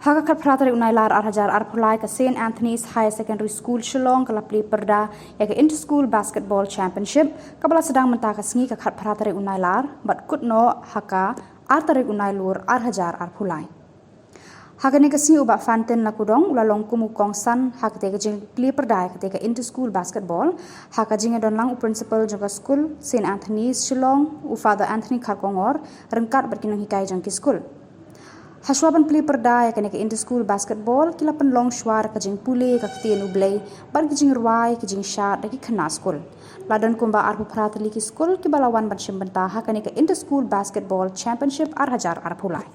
Hakakat pratari unailar arhajar arpulai ke St. Anthony's Higher Secondary School Shillong kalapli perda ya ke Inter-School Basketball Championship kabala sedang mentaka sengi kakat pratari unailar bat kutno haka artari unailur arhajar arpulai. Hakani kasi ubak fanten lakudong ulalong kumukong san hakate ke jing pli perda ya ke Inter-School Basketball haka jinga don lang u principal jangka Skul St. Anthony's Shillong u Father Anthony Karkongor rengkat berkinong hikai jangki Skul. Haswaban pli perda ya kene ke Inter-School Basketball kila penlong shwar ke jing pule ke ketien ublei bar ke jing ruai ke jing shot daki kena Skul. Ladan kumba arpu pratali ki Skul ki balawan ban Shim Bynta hakane ke Inter-School Basketball Championship arhajar arpulai.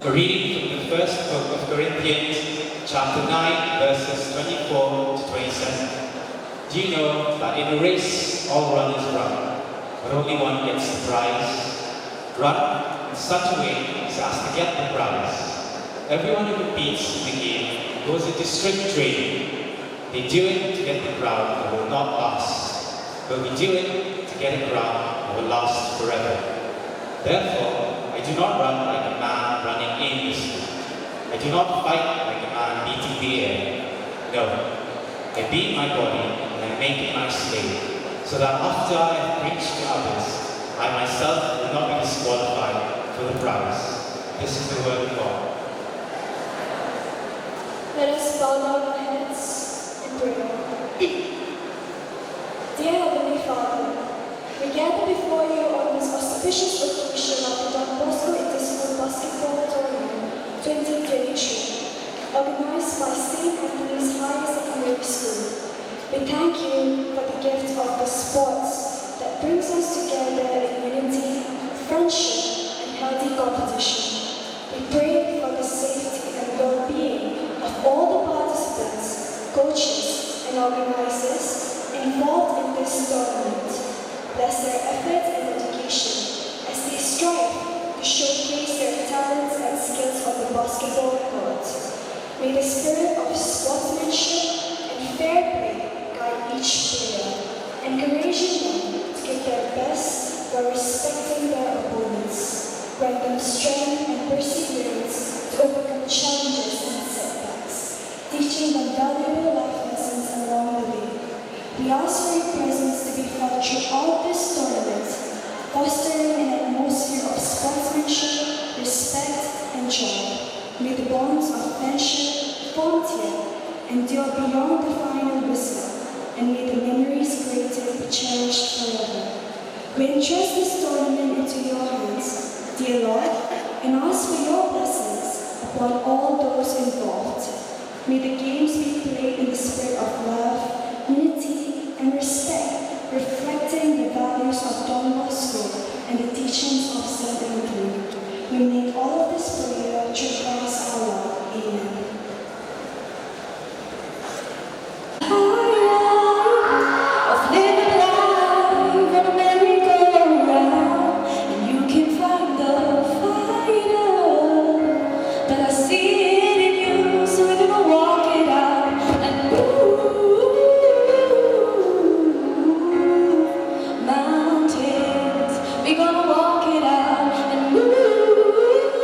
A reading from the first book of Corinthians, chapter 9, verses 24 to 27. Do you know that in a race all runners run, but only one gets the prize? Run in such a way as to get the prize. Everyone who competes in the game goes into strict training. They do it to get the crown that will not last, but we do it to get a crown that will last forever. Therefore, I do not run like a man running aimlessly. I do not fight like a man beating the air. No, I beat my body and I make it my slave, so that after I have preached to others, I myself will not be disqualified for the prize. This is the word of God. Let us bow down our heads and pray. Dear Heavenly Father, we gather before you on this auspicious occasion of the Don Bosco Inter-School Basketball Tournament 2023, organized by St. Anthony's Higher Secondary School. We thank you for the gift of the sports that brings us together in unity, friendship, and healthy competition. We pray for the safety and well-being of all the participants, coaches, and organizers involved in this tournament. Bless their efforts and dedication as they strive to showcase their talents and skills on the basketball court. May the spirit of sportsmanship and fair play guide each player, encouraging them to give their best while respecting their opponents. Grant them strength and perseverance to overcome challenges and setbacks, teaching them valuable life lessons along the way. We ask for your presence to be felt throughout this tournament, fostering an atmosphere of sportsmanship, respect, and joy. May the bonds of friendship formed here endure beyond the final whistle, and may the memories created be cherished forever. We entrust this tournament into your hands, dear Lord, and ask for your blessings upon all those involved. May the games be played in the spirit of love, unity, and respect, reflecting the values of Don Bosco and the teachings of St. Anthony. We make all of this prayer through Christ our Lord. Amen. We're gonna walk it out and move.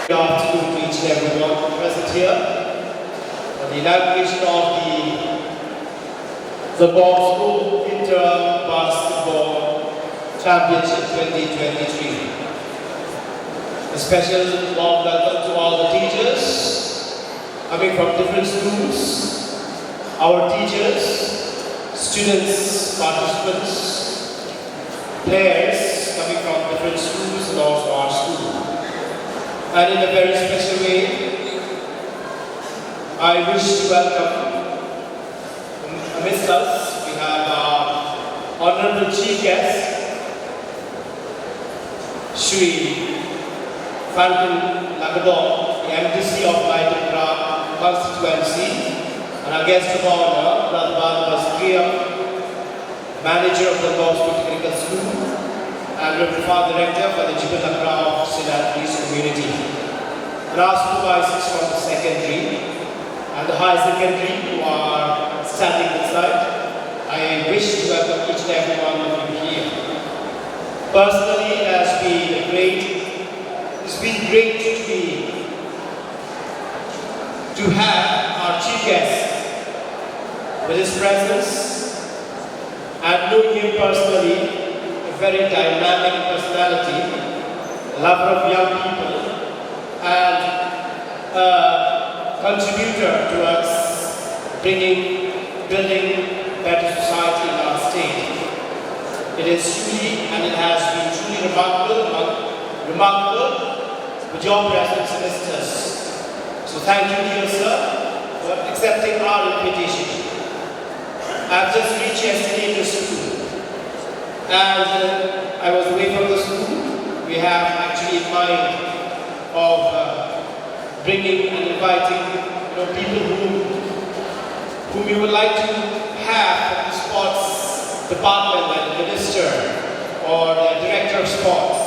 Good afternoon to each and everyone present here for the inauguration of the Skul Inter Basketball Championship 2023. A special warm welcome to all the teachers coming from different schools, our teachers, students, participants, players coming from different schools and also our school. And in a very special way, I wish to welcome amidst us, we have our Honorable Chief Guest, Shri Franklin Lagadon, the MDC of Bynta constituency, and our guest of honor, Brother Barnabas Priya, manager of the Gospel Technical School, and Reverend Father Rector for the Bynta of St. Anthony's community. And our supervisors from the secondary and the high secondary who are standing inside, I wish to welcome each and every one of you here. Personally, it's been great to have our chief guest with his presence and knowing him personally. Very dynamic personality, a lover of young people, and a contributor towards building better society in our state. It is truly, and it has been truly remarkable with your presence amidst us. So thank you, dear sir, for accepting our invitation. I've just reached yesterday to school. And I was away from the school. We have actually in mind of bringing and inviting people whom you would like to have from the sports department, like the minister or the director of sports.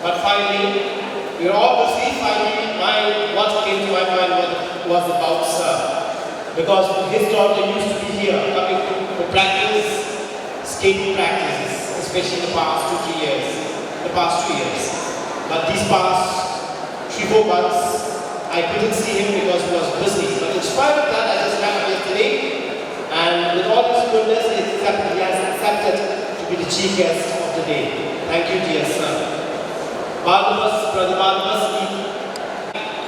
But finally, what came to my mind was about sir. Because his daughter used to be here, coming to practice, skating practices, especially the past 2 years. But these past 3-4 months, I couldn't see him because he was busy. But in spite of that, I just met him yesterday, and with all his goodness, he has accepted to be the chief guest of the day. Thank you, dear sir. Brother Barnabas,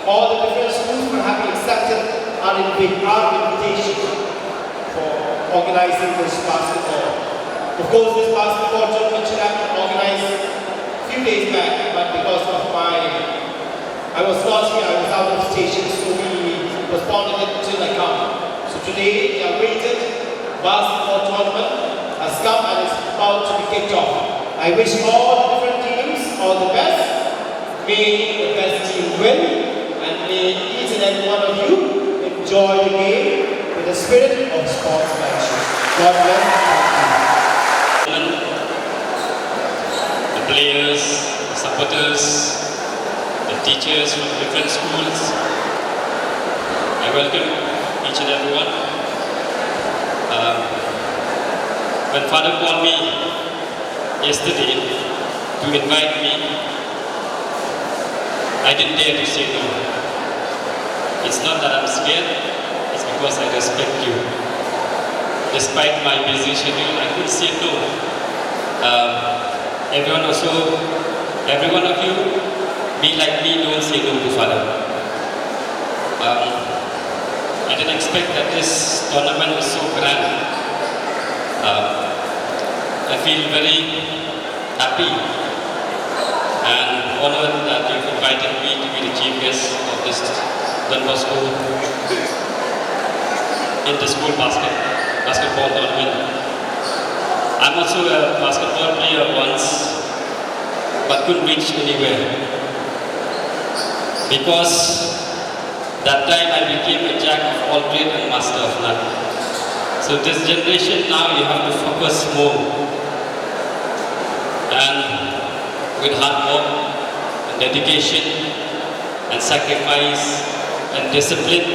all the different schools for having accepted our invitation for organizing this basketball. Of course, this basketball tournament should have been organized a few days back, but because of I was not here, I was out of station, so we postponed it until I come. So today, the awaited basketball tournament has come and is about to be kicked off. I wish all the different teams all the best. May the best team win, and may each and every one of you enjoy the game with the spirit of sportsmanship. God bless you. The players, the supporters, the teachers from different schools. I welcome each and every one. When Father called me yesterday to invite me, I didn't dare to say no. It's not that I'm scared, it's because I respect you. Despite my busy schedule, I could say no. Every one of you, be like me, don't say no to Father. I didn't expect that this tournament was so grand. I feel very happy and honored that you've invited me to be the chief guest of this Don Bosco inter-school basketball tournament. I'm also a basketball player once, but couldn't reach anywhere. Because that time I became a jack of all trades and master of none. So this generation now you have to focus more. And with hard work and dedication and sacrifice and discipline,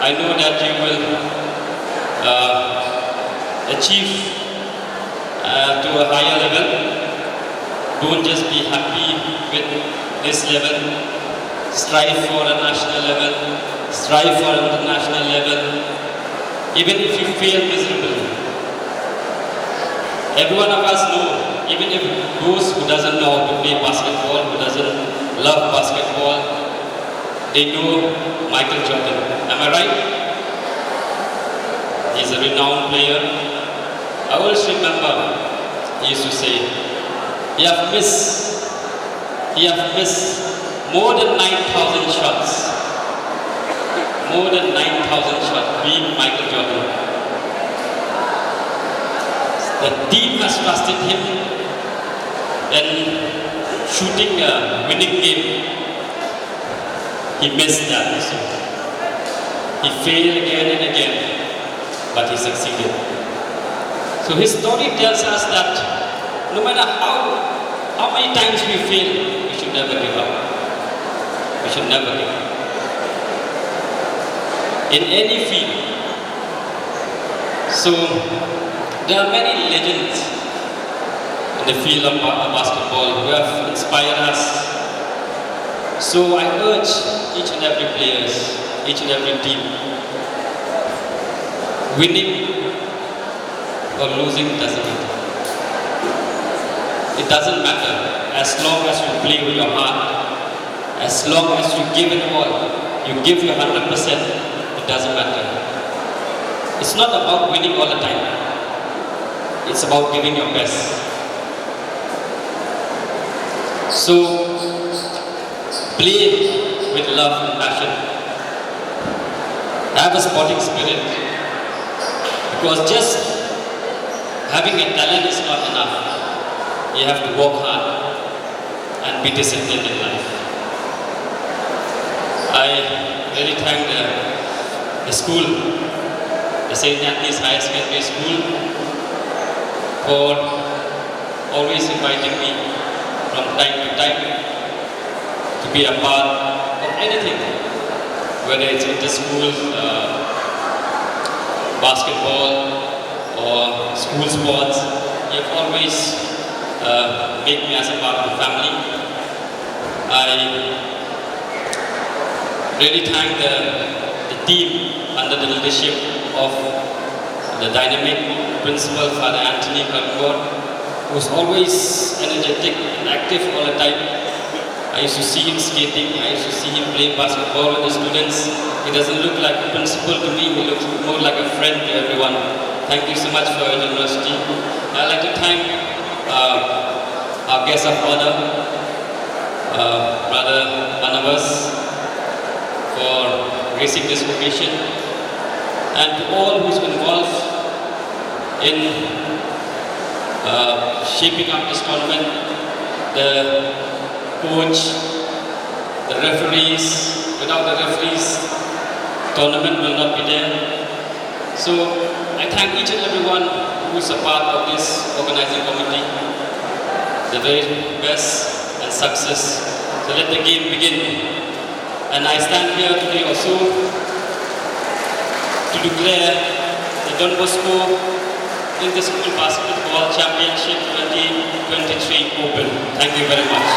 I know that you will achieve to a higher level. Don't just be happy with this level, strive for a national level, strive for an international level, even if you fail miserably. Every one of us know, even if those who doesn't know how to play basketball, who doesn't love basketball, they know Michael Jordan. Am I right? He's a renowned player. I always remember he used to say, he have missed more than 9,000 shots. More than 9,000 shots, being Michael Jordan. The team has trusted him in shooting a winning game. He missed that. He failed again and again, but he succeeded. So his story tells us that no matter how many times we fail, we should never give up. We should never give up. In any field. So there are many legends in the field of basketball who have inspired us. So I urge each and every player, each and every team, winning or losing doesn't matter. It doesn't matter as long as you play with your heart, as long as you give it all, you give your 100%, it doesn't matter. It's not about winning all the time. It's about giving your best. So, play with love and passion. Have a sporting spirit. Because just having a talent is not enough. You have to work hard and be disciplined in life. I really thank the school, the St. Anthony's Higher Secondary School, for always inviting me from time to time to be a part of anything, whether it's inter-school basketball or school sports. You've always made me as a part of the family. I really thank the team under the leadership of the dynamic principal, Father Anthony Kalmor, who's always energetic and active all the time. I used to see him skating, I used to see him play basketball with the students. He doesn't look like a principal to me, he looks more like a friend to everyone. Thank you so much for your generosity. I'd like to thank our guest of honor, Brother Barnabas, for gracing this occasion, and to all who's involved in shaping up this tournament, the coach, the referees. Without the referees, tournament will not be there. So I thank each and everyone who is a part of this organizing committee. The very best and success. So let the game begin. And I stand here today also to declare the Don Bosco Inter-School Basketball Championship 2023 open. Thank you very much.